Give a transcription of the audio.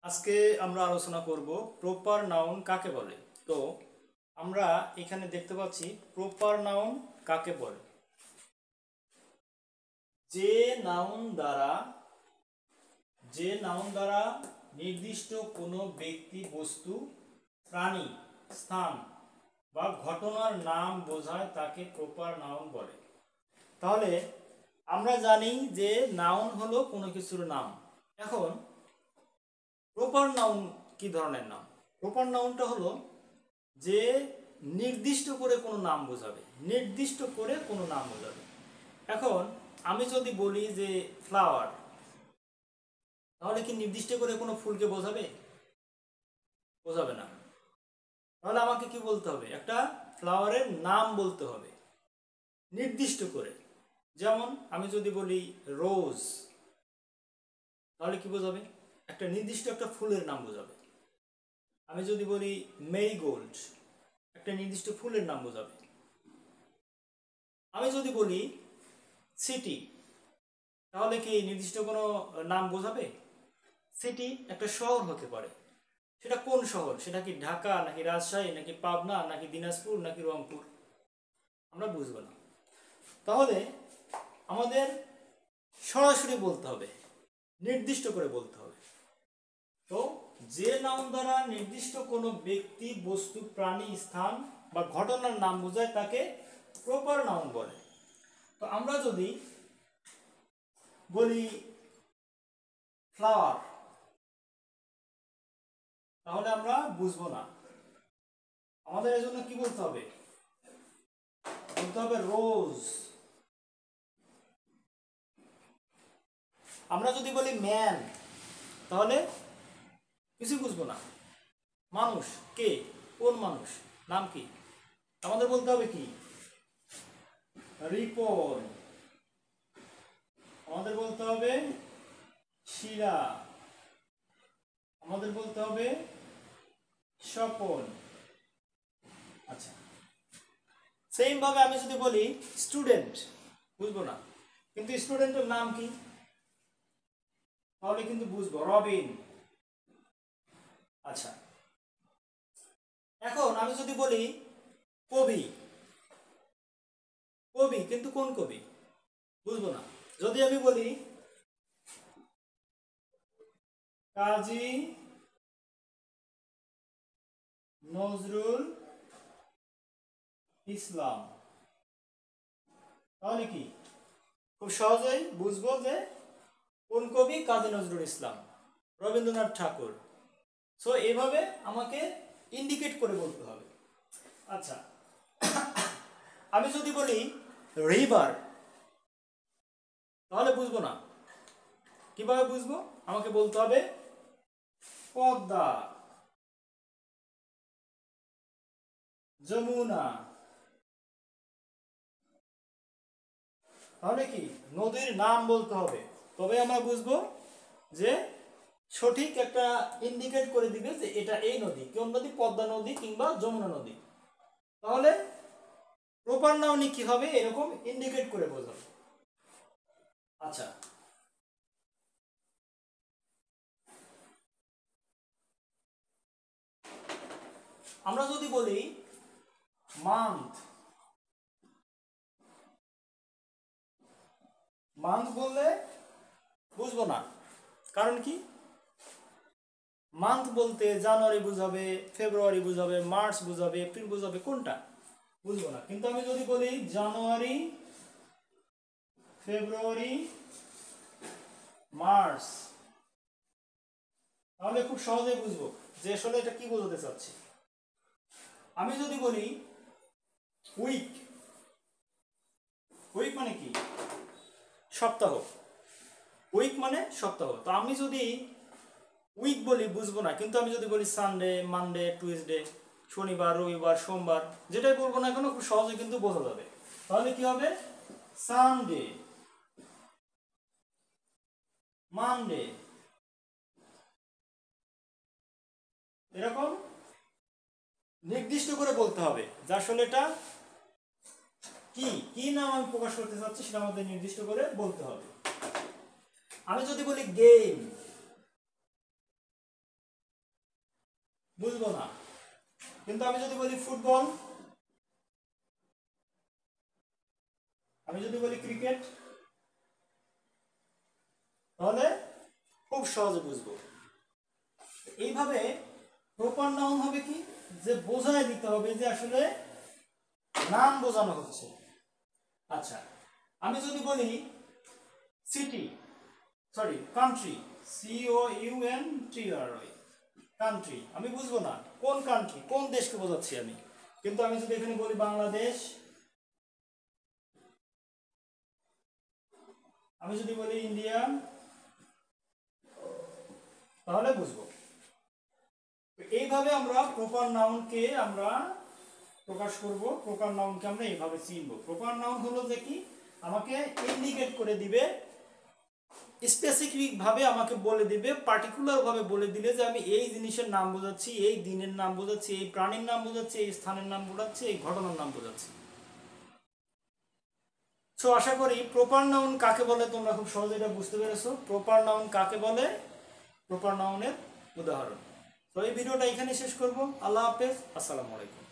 আজকে আমরা আলোচনা করব প্রপার নাউন কাকে বলে। তো আমরা এখানে দেখতে পাচ্ছি প্রপার নাউন কাকে বলে। যে নাউন দ্বারা নির্দিষ্ট কোনো ব্যক্তি, বস্তু, প্রাণী, স্থান বা ঘটনার নাম বোঝায় তাকে প্রপার নাউন বলে। তাহলে আমরা জানি যে নাউন হলো কোনো কিছুর নাম। এখন প্রপার নাউন কি ধরনের নাম? প্রপার নাউনটা হলো যে নির্দিষ্ট করে কোনো নাম বোঝাবে, এখন আমি যদি বলি যে ফ্লাওয়ার, তাহলে কি নির্দিষ্ট করে কোনো ফুলকে বোঝাবে না। তাহলে আমাকে কি বলতে হবে? একটা ফ্লাওয়ারের নাম বলতে হবে নির্দিষ্ট করে। যেমন আমি যদি বলি রোজ, তাহলে কি বোঝাবে? একটা নির্দিষ্ট একটা ফুলের নাম বোঝাবে। আমি যদি বলি মেরিগোল্ড, একটা নির্দিষ্ট ফুলের নাম বোঝাবে। আমি যদি বলি সিটি, তাহলে কি নির্দিষ্ট কোনো নাম বোঝাবে? সিটি একটা শহর হতে পারে, সেটা কোন শহর? সেটা কি ঢাকা, নাকি রাজশাহী, নাকি পাবনা, নাকি দিনাজপুর, নাকি রংপুর? আমরা বুঝবো না। তাহলে আমাদের সরাসরি বলতে হবে, নির্দিষ্ট করে বলতে হবে। তো যে নাউন দ্বারা নির্দিষ্ট কোনো ব্যক্তি, বস্তু, প্রাণী, স্থান বা ঘটনার নাম বোঝায় তাকে প্রপার নাউন বলে। তো আমরা যদি বলি ফ্লাওয়ার, তাহলে আমরা বুঝবো না। আমাদের এজন্য কি বলতে হবে? বলতে হবে রোজ। আমরা যদি বলি ম্যান, তাহলে কিছু বুঝবো না। মানুষ কে? কোন মানুষ? নাম কি? আমাদের বলতে হবে কি? রিপন। আমাদের বলতে হবে শিরা। আমাদের বলতে হবে স্বপন। আচ্ছা, সেম ভাবে আমি যদি বলি স্টুডেন্ট, বুঝবো না। কিন্তু স্টুডেন্টের নাম কি? তাহলে কিন্তু বুঝবো, রবিন। আচ্ছা, এখন আমি যদি বলি কবি, কিন্তু কোন কবি? বুঝবো না। যদি আমি বলি কাজী নজরুল ইসলাম, তাহলে কি খুব সহজেই বুঝবো যে কোন কবি? কাজী নজরুল ইসলাম, রবীন্দ্রনাথ ঠাকুর। সো এইভাবে আমাকে ইন্ডিকেট করে বলতে হবে। আচ্ছা, আমি যদি বলি রিভার, তাহলে বুঝবো না। কিভাবে বুঝবো? আমাকে বলতে হবে পদ্মা, যমুনা। তাহলে কি নদীর নাম বলতে হবে, তবে আমরা বুঝবো যে সঠিক একটা ইন্ডিকেট করে দিবে যে এটা এই নদী, কোন নদী? পদ্মা নদী কিংবা যমুনা নদী। তাহলে প্রপার নাউনই কি হবে? এরকম ইন্ডিকেট করে বোঝাবে। আচ্ছা, আমরা যদি বলি মান্থ, বললে বুঝবো না। কারণ কি? মান্থ বলতে জানুয়ারি বুঝাবে, ফেব্রুয়ারি বুঝাবে, মার্চ বুঝাবে, এপ্রিল বুঝাবে, কোনটা? বুঝবো না। কিন্তু আমি যদি বলি জানুয়ারি, ফেব্রুয়ারি, মার্চ, তাহলে খুব সহজেই বুঝবো যে আসলে এটা কি বোঝাতে চাচ্ছি। আমি যদি বলি উইক, মানে কি? সপ্তাহ। উইক মানে সপ্তাহ। তো আমি যদি উইক বলি বুঝবো না। কিন্তু আমি যদি বলি সানডে, মানডে, টুইসডে, শনিবার, রবিবার, সোমবার, যেটাই বলবো না কেন খুব সহজে কিন্তু বোঝা যাবে। তাহলে কি হবে? সানডে, মানডে, এরকম নির্দিষ্ট করে বলতে হবে যে আসলে এটা কি নাম আমি প্রকাশ করতে চাচ্ছি, সেটা আমাদের নির্দিষ্ট করে বলতে হবে। আমি যদি বলি গেম, বুঝবো না। কিন্তু আমি যদি বলি ফুটবল, আমি যদি বলি ক্রিকেট, তাহলে খুব সহজে বুঝবো। এইভাবে প্রপার নাউন হবে কি, যে বোঝায় দিতে হবে যে আসলে নাম বোঝানো হচ্ছে। আচ্ছা, আমি যদি বলি city, sorry country, COUNTRY, country, আমি বুঝবো না কোন কান্ট্রি, কোন দেশকে বোঝাচ্ছি আমি। কিন্তু আমি যদি এখানে বলি বাংলাদেশ, আমি যদি বলি ইন্ডিয়া, তাহলে বুঝবো। এইভাবে আমরা প্রপার নাউনকে আমরা প্রকাশ করব, প্রপার নাউনকে আমরা এইভাবে চিনব। প্রপার নাউন হলো যে কি, আমাকে ইন্ডিকেট করে দিবে, স্পেসিফিক ভাবে আমাকে বলে দিবে, পার্টিকুলার ভাবে বলে দিলে যে আমি এই জিনিসের নাম বোঝাচ্ছি, এই দিনের নাম বোঝাচ্ছি, এই প্রাণীর নাম বোঝাচ্ছি, এই স্থানের নাম বোঝাচ্ছি, এই ঘটনার নাম বোঝাচ্ছি। সো আশা করি প্রপার নাউন কাকে বলে তোমরা খুব সহজে এটা বুঝতে পেরেছো। প্রপার নাউন কাকে বলে, প্রপার নাউনের উদাহরণ। তো এই ভিডিওটা এখানে শেষ করব। আল্লাহ হাফেজ, আসসালামু আলাইকুম।